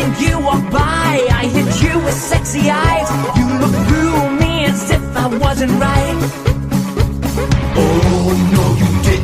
and you walk by, I hit you with sexy eyes. You look through me as if I wasn't right. Oh no you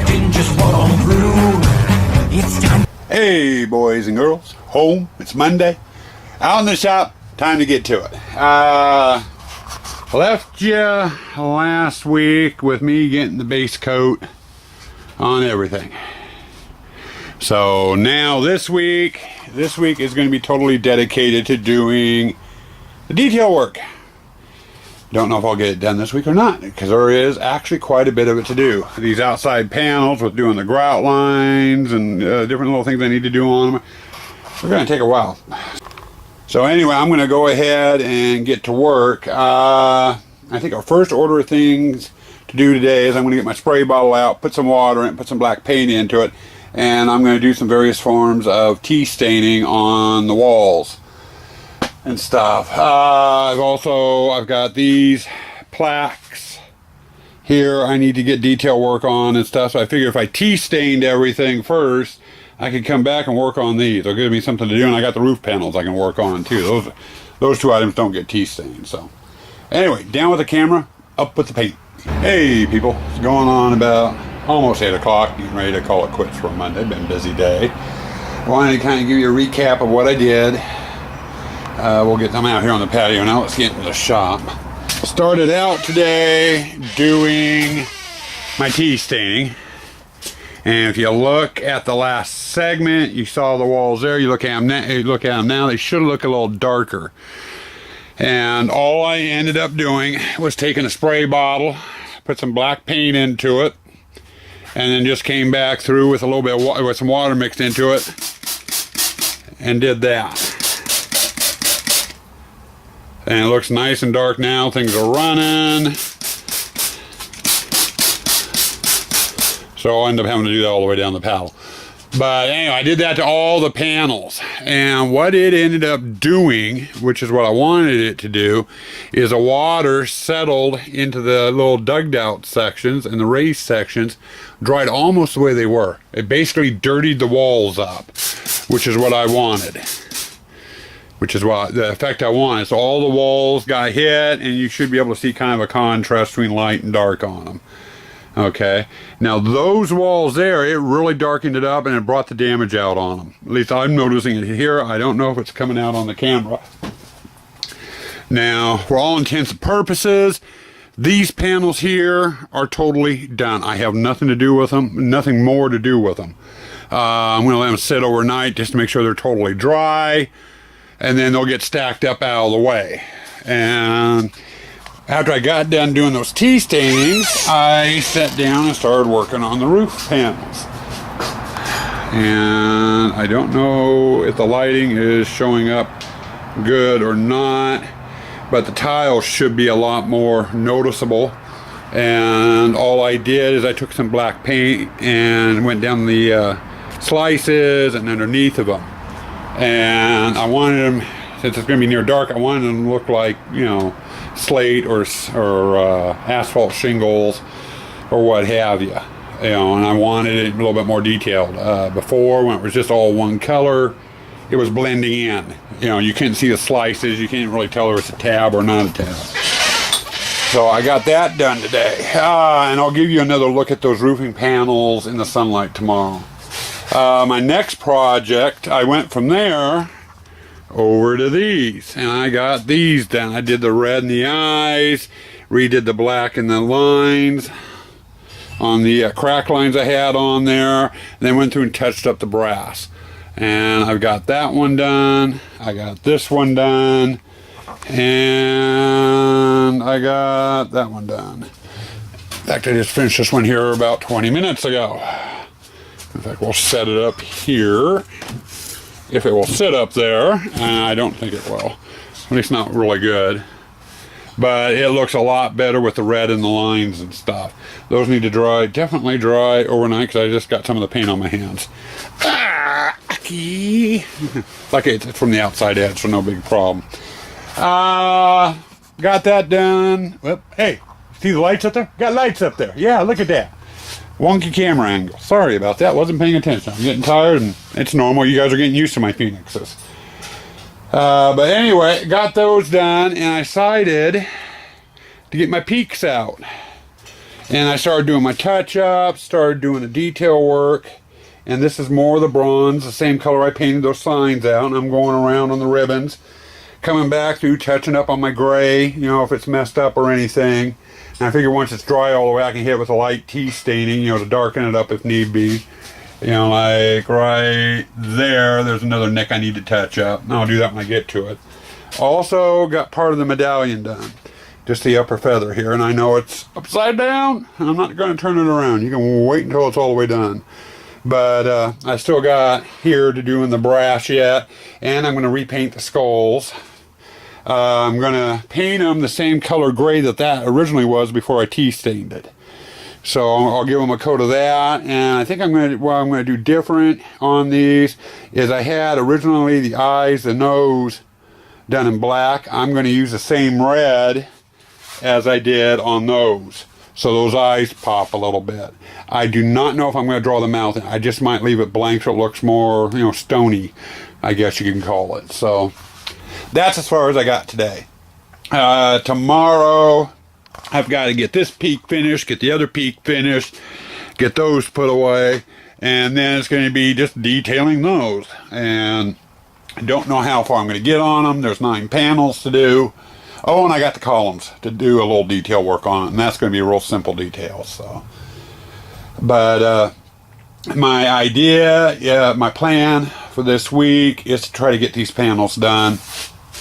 didn't just walk on through. It's time. Hey boys and girls, home, it's Monday, out in the shop, time to get to it. Left you last week with me getting the base coat on everything. So now this week is going to be totally dedicated to doing the detail work. Don't know if I'll get it done this week or not, because there is actually quite a bit of it to do. These outside panels with doing the grout lines and different little things I need to do on them, they're going to take a while. So anyway, I'm going to go ahead and get to work. I think our first order of things to do today is I'm going to get my spray bottle out, put some water in it, put some black paint into it, and I'm going to do some various forms of tea staining on the walls and stuff. I've got these plaques here I need to get detail work on and stuff, so I figure if I tea stained everything first, I could come back and work on these. They'll give me something to do, and I got the roof panels I can work on too. Those two items don't get tea stained. So anyway, down with the camera, up with the paint. Hey people, it's going on about almost 8 o'clock, getting ready to call it quits for Monday. Been a busy day. Wanted to kind of give you a recap of what I did. I'm out here on the patio now. Let's get into the shop. Started out today doing my tea staining. And if you look at the last segment, you saw the walls there. You look at them now, they should look a little darker. And all I ended up doing was taking a spray bottle, put some black paint into it, and then just came back through with a little bit of water, with some water mixed into it, and did that. And it looks nice and dark now. Things are running. So I'll end up having to do that all the way down the paddle. But anyway, I did that to all the panels. And what it ended up doing, which is what I wanted it to do, is the water settled into the little dug out sections and the raised sections, dried almost the way they were. It basically dirtied the walls up, which is what I wanted. Which is what the effect I wanted. So all the walls got hit, and you should be able to see kind of a contrast between light and dark on them. Okay, now those walls there, it really darkened it up and it brought the damage out on them. At least I'm noticing it here. I don't know if it's coming out on the camera. Now, for all intents and purposes, these panels here are totally done. I have nothing to do with them, nothing more to do with them. I'm going to let them sit overnight just to make sure they're totally dry, and then they'll get stacked up out of the way. And after I got done doing those tea stainings, I sat down and started working on the roof panels. And I don't know if the lighting is showing up good or not, but the tiles should be a lot more noticeable. And all I did is I took some black paint and went down the slices and underneath of them. And I wanted them, since it's going to be near dark, I wanted them to look like, you know, slate or asphalt shingles or what have you. You know, and I wanted it a little bit more detailed. Before, when it was just all one color, it was blending in. You know, you couldn't see the slices. You can't really tell if it's a tab or not a tab. So I got that done today. And I'll give you another look at those roofing panels in the sunlight tomorrow. My next project, I went from there over to these, and I got these done. I did the red in the eyes, redid the black in the lines on the crack lines I had on there, and then went through and touched up the brass. And I've got that one done, I got this one done, and I got that one done. In fact, I just finished this one here about 20 minutes ago. In fact, we'll set it up here. If it will sit up there, and I don't think it will. At least not really good. But it looks a lot better with the red in the lines and stuff. Those need to dry, definitely dry overnight, because I just got some of the paint on my hands. Like it's from the outside edge, so no big problem. Got that done. Well, hey, see the lights up there? Got lights up there. Yeah, look at that. Wonky camera angle. Sorry about that. Wasn't paying attention. I'm getting tired, and it's normal. You guys are getting used to my phoenixes. But anyway, got those done, and I decided to get my peaks out. And I started doing my touch-ups, started doing the detail work. And this is more of the bronze, the same color I painted those signs out. And I'm going around on the ribbons, coming back through, touching up on my gray, you know, if it's messed up or anything. And I figure once it's dry all the way, I can hit it with a light tea staining, you know, to darken it up if need be. You know, like right there, there's another nick I need to touch up. And I'll do that when I get to it. Also got part of the medallion done. Just the upper feather here. And I know it's upside down. And I'm not going to turn it around. You can wait until it's all the way done. But I still got here to do in the brass yet. And I'm going to repaint the skulls. I'm going to paint them the same color gray that originally was before I tea stained it. So I'll give them a coat of that. And I think what I'm going to do different on these is I had originally the eyes, the nose done in black. I'm going to use the same red as I did on those. So those eyes pop a little bit. I do not know if I'm going to draw the mouth in. I just might leave it blank so it looks more, you know, stony, I guess you can call it. So that's as far as I got today. Tomorrow, I've got to get this peak finished, get the other peak finished, get those put away, and then it's going to be just detailing those. And I don't know how far I'm going to get on them. There's 9 panels to do. Oh, and I got the columns to do a little detail work on it, and that's going to be a real simple detail. So, but my idea, my plan for this week is to try to get these panels done.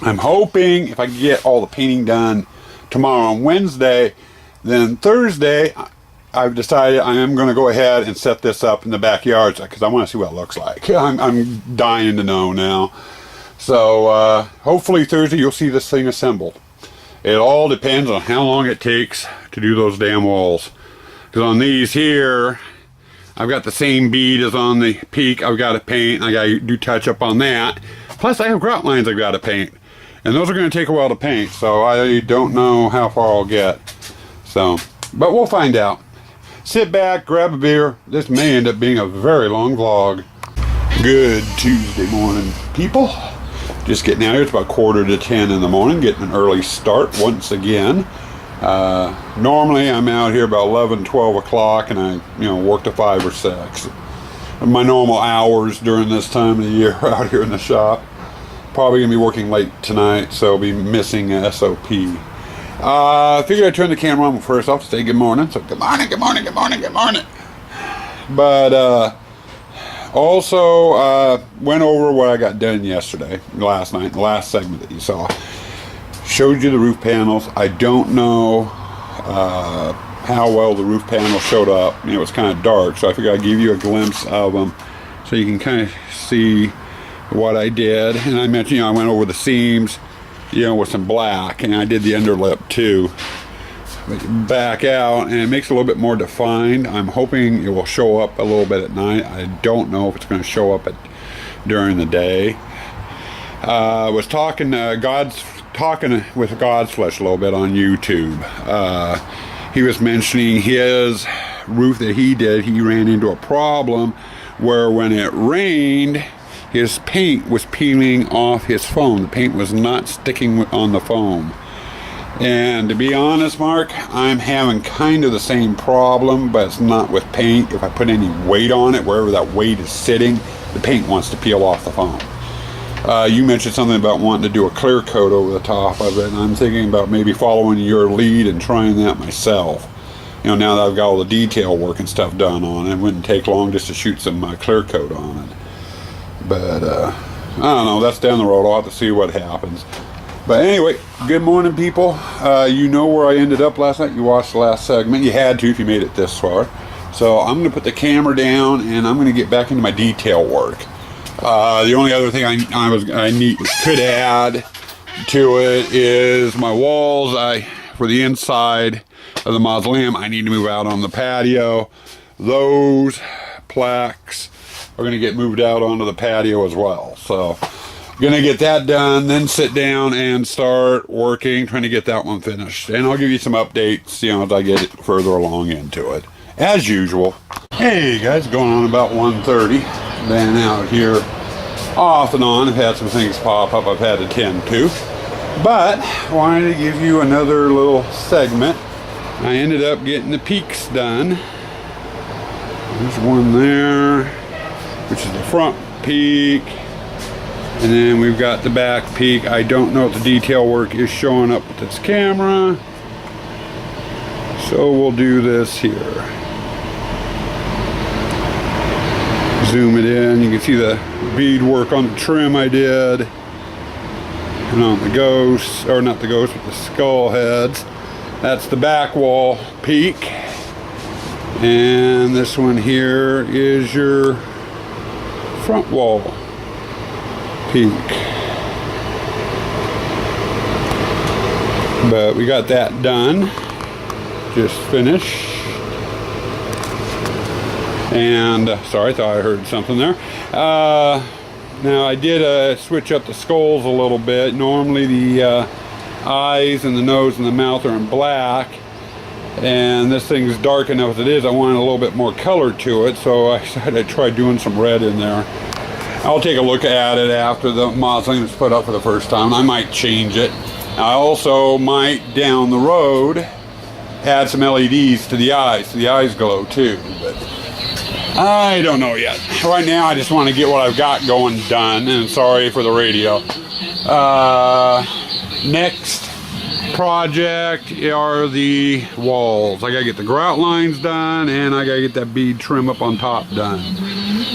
I'm hoping if I can get all the painting done tomorrow on Wednesday, then Thursday I've decided I am going to go ahead and set this up in the backyard because I want to see what it looks like. I'm dying to know now. So hopefully Thursday you'll see this thing assembled. It all depends on how long it takes to do those damn walls. Because on these here, I've got the same bead as on the peak I've got to paint. I got to do touch up on that. Plus I have grout lines I've got to paint. And those are going to take a while to paint. So I don't know how far I'll get. So, but we'll find out. Sit back, grab a beer. This may end up being a very long vlog. Good Tuesday morning, people. Just getting out here. It's about 9:45 in the morning. Getting an early start once again. Normally I'm out here about 11, 12 o'clock, and I work to 5 or 6. My normal hours during this time of the year out here in the shop. Probably gonna be working late tonight, so I'll be missing SOP. I figured I'd turn the camera on first off to say good morning. So good morning, good morning, good morning, good morning. But also went over what I got done last night, the last segment that you saw. Showed you the roof panels. I don't know how well the roof panels showed up. It was kind of dark, so I figured I'd give you a glimpse of them so you can kind of see what I did. And I mentioned, I went over the seams, with some black, and I did the underlip too. Back out, and it makes it a little bit more defined. I'm hoping it will show up a little bit at night. I don't know if it's going to show up during the day. Was talking with God's Flesh a little bit on YouTube. He was mentioning his roof that he did. He ran into a problem where when it rained, his paint was peeling off his foam. The paint was not sticking on the foam. And to be honest, Mark, I'm having kind of the same problem, but it's not with paint. If I put any weight on it, wherever that weight is sitting, the paint wants to peel off the foam. You mentioned something about wanting to do a clear coat over the top of it, and I'm thinking about maybe following your lead and trying that myself. Now that I've got all the detail work and stuff done on it, it wouldn't take long just to shoot some clear coat on it. But, I don't know, that's down the road. I'll have to see what happens. But anyway, good morning, people. You know where I ended up last night. You watched the last segment. You had to if you made it this far. So I'm going to put the camera down, and I'm going to get back into my detail work. The only other thing I could add to it is my walls. For the inside of the mausoleum, I need to move out on the patio. Those plaques are going to get moved out onto the patio as well. So gonna get that done, then sit down and start working, trying to get that one finished. And I'll give you some updates, as I get further along into it. as usual. Hey guys, going on about 1:30. Been out here off and on. I've had some things pop up I've had to tend to. But wanted to give you another little segment. I ended up getting the peaks done. There's one there, which is the front peak. And then we've got the back peak. I don't know if the detail work is showing up with this camera. So we'll do this here. Zoom it in. You can see the bead work on the trim I did. And on the ghosts, or not the ghosts, but the skull heads. That's the back wall peak. And this one here is your front wall peak. But we got that done. Just finished. And sorry, I thought I heard something there. Now I did switch up the skulls a little bit. Normally the eyes and the nose and the mouth are in black, and this thing's dark enough as it is. I wanted a little bit more color to it, so I decided I'd try doing some red in there. I'll take a look at it after the Mausoleum is put up for the first time. I might change it. I also might, down the road, add some LEDs to the eyes, so the eyes glow too. But I don't know yet. Right now I just want to get what I've got going done, and sorry for the radio. Next project are the walls. I gotta get the grout lines done, and I gotta get that bead trim up on top done.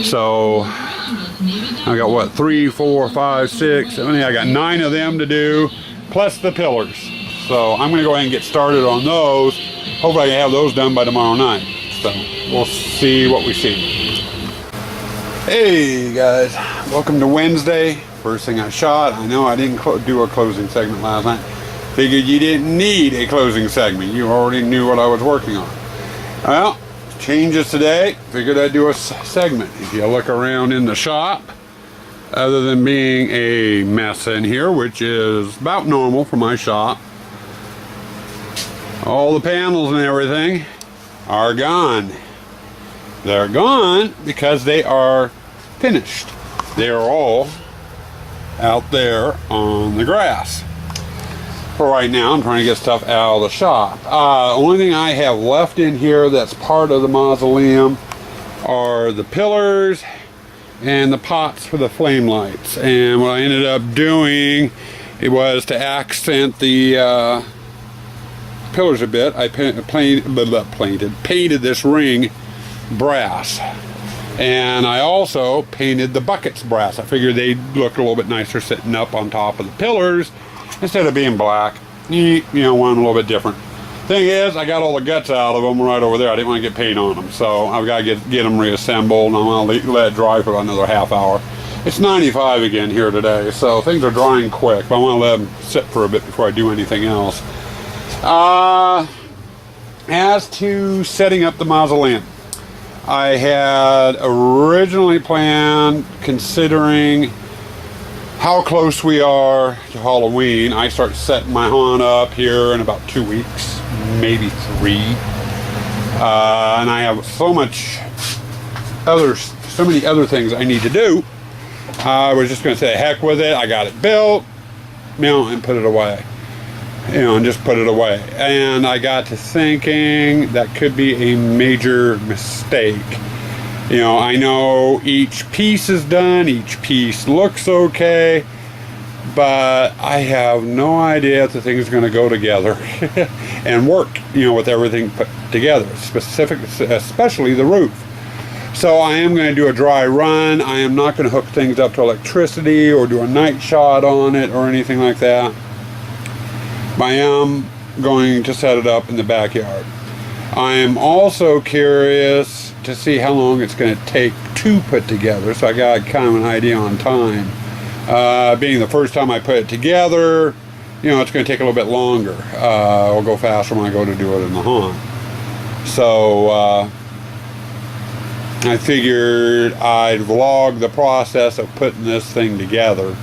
So I got what, 3, 4, 5, 6, 7, 8. I got 9 of them to do, plus the pillars. So I'm gonna go ahead and get started on those. Hopefully I can have those done by tomorrow night. So we'll see what we see. Hey guys, welcome to Wednesday. First thing I shot. I know I didn't do a closing segment last night. Figured you didn't need a closing segment. You already knew what I was working on. Well, changes today. Figured I'd do a segment. If you look around in the shop, other than being a mess in here, which is about normal for my shop, all the panels and everything are gone. They're gone because they are finished. They are all out there on the grass. For right now, I'm trying to get stuff out of the shop. Only thing I have left in here that's part of the Mausoleum are the pillars and the pots for the flame lights. And what I ended up doing, it was to accent the pillars a bit. I painted this ring brass, and I also painted the buckets brass. I figured they'd look a little bit nicer sitting up on top of the pillars instead of being black. You know, one a little bit different. Thing is, I got all the guts out of them right over there. I didn't want to get paint on them, so I've got to get them reassembled, and I'm going to let it dry for another half hour. It's 95 again here today, so things are drying quick, but I want to let them sit for a bit before I do anything else. As to setting up the Mausoleum, I had originally planned, considering how close we are to Halloween, I start setting my haunt up here in about 2 weeks, maybe 3. And I have so many other things I need to do. I was just going to say, heck with it. I got it built, and put it away. And just put it away. And I got to thinking that could be a major mistake. I know each piece is done, each piece looks okay, but I have no idea if the thing's going to go together and work, with everything put together, especially the roof. So I am going to do a dry run. I am not going to hook things up to electricity or do a night shot on it or anything like that. I am going to set it up in the backyard. I am also curious to see how long it's going to take to put together, so I got kind of an idea on time. Being the first time I put it together, it's going to take a little bit longer. It'll go faster when I go to do it in the haunt. So I figured I'd vlog the process of putting this thing together.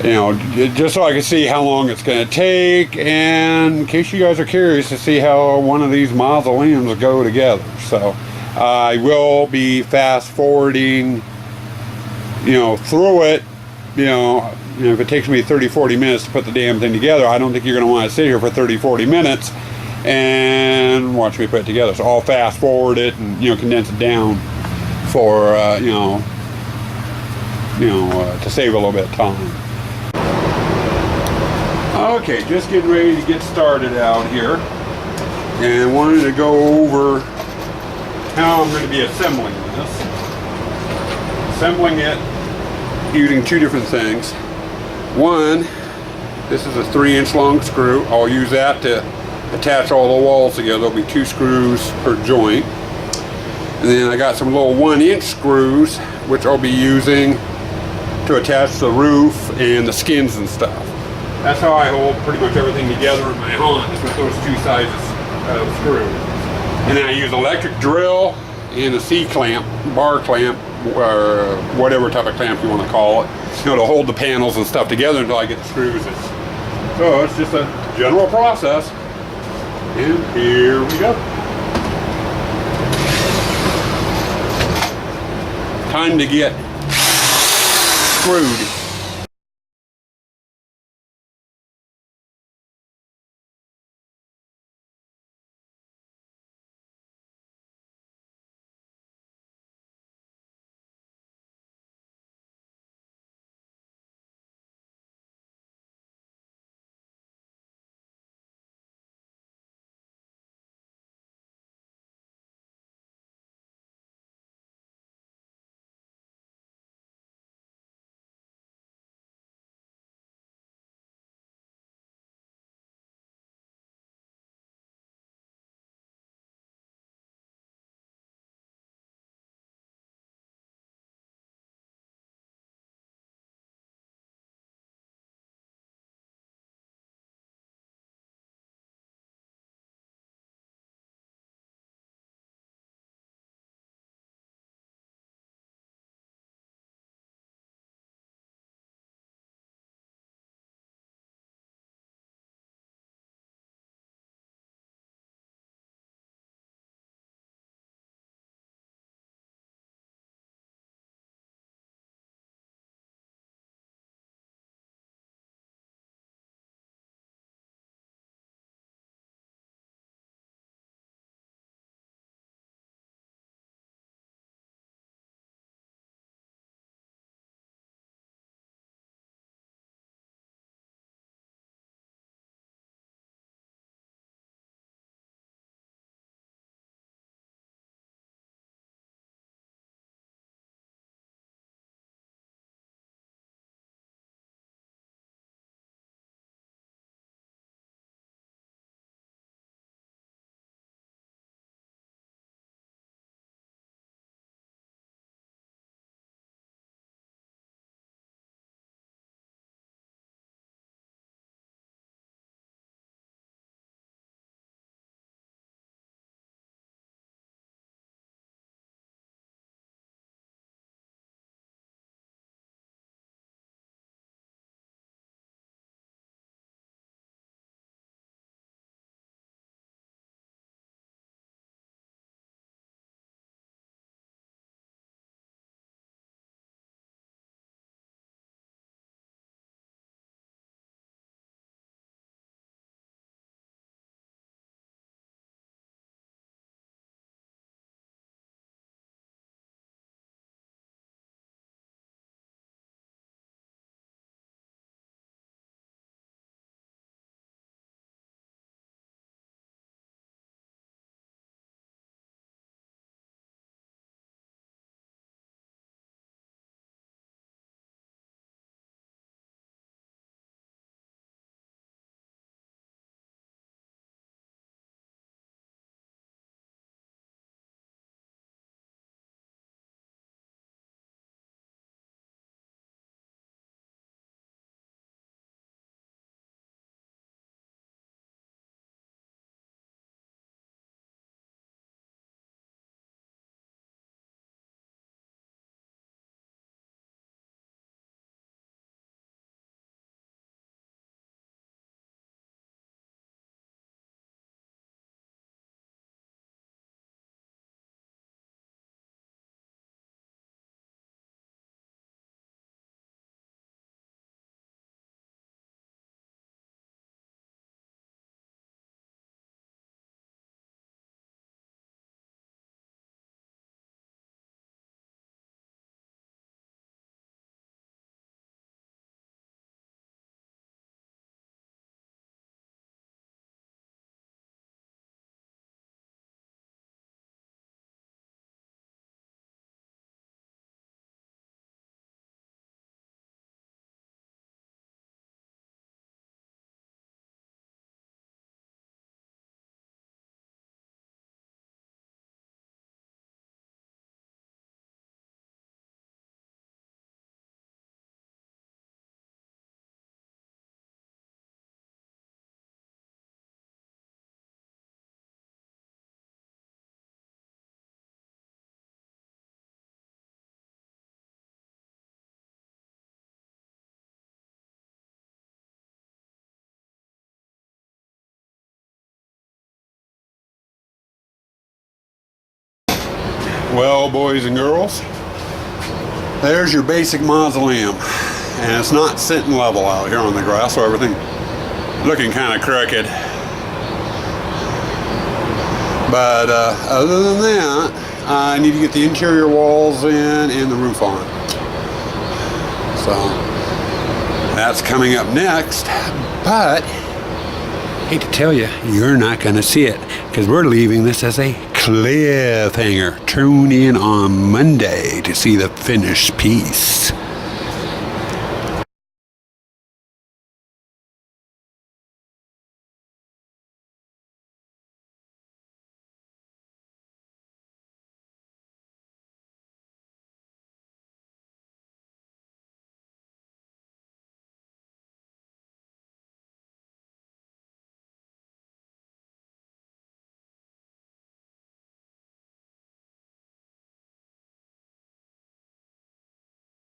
You know, just so I can see how long it's going to take, and in case you guys are curious to see how one of these mausoleums go together. So I will be fast forwarding, you know, through it. If it takes me 30-40 minutes to put the damn thing together, I don't think you're going to want to sit here for 30-40 minutes and watch me put it together. So I'll fast forward it and, condense it down for, to save a little bit of time. Okay, just getting ready to get started out here, and wanted to go over how I'm going to be assembling this. Assembling it using two different things. One, this is a 3-inch long screw. I'll use that to attach all the walls together. There'll be 2 screws per joint. And then I got some little 1-inch screws, which I'll be using to attach the roof and the skins and stuff. That's how I hold pretty much everything together in my haunch, with those 2 sizes of screws. And then I use electric drill and a C-clamp, bar clamp, or whatever type of clamp you want to call it, to hold the panels and stuff together until I get the screws in. So it's just a general process. And here we go. Time to get screwed. Well, boys and girls, there's your basic mausoleum. And it's not sitting level out here on the grass, so everything looking kind of crooked. But other than that, I need to get the interior walls in and the roof on. So that's coming up next. But hate to tell you, you're not going to see it because we're leaving this as a cliffhanger. Tune in on Monday to see the finished piece.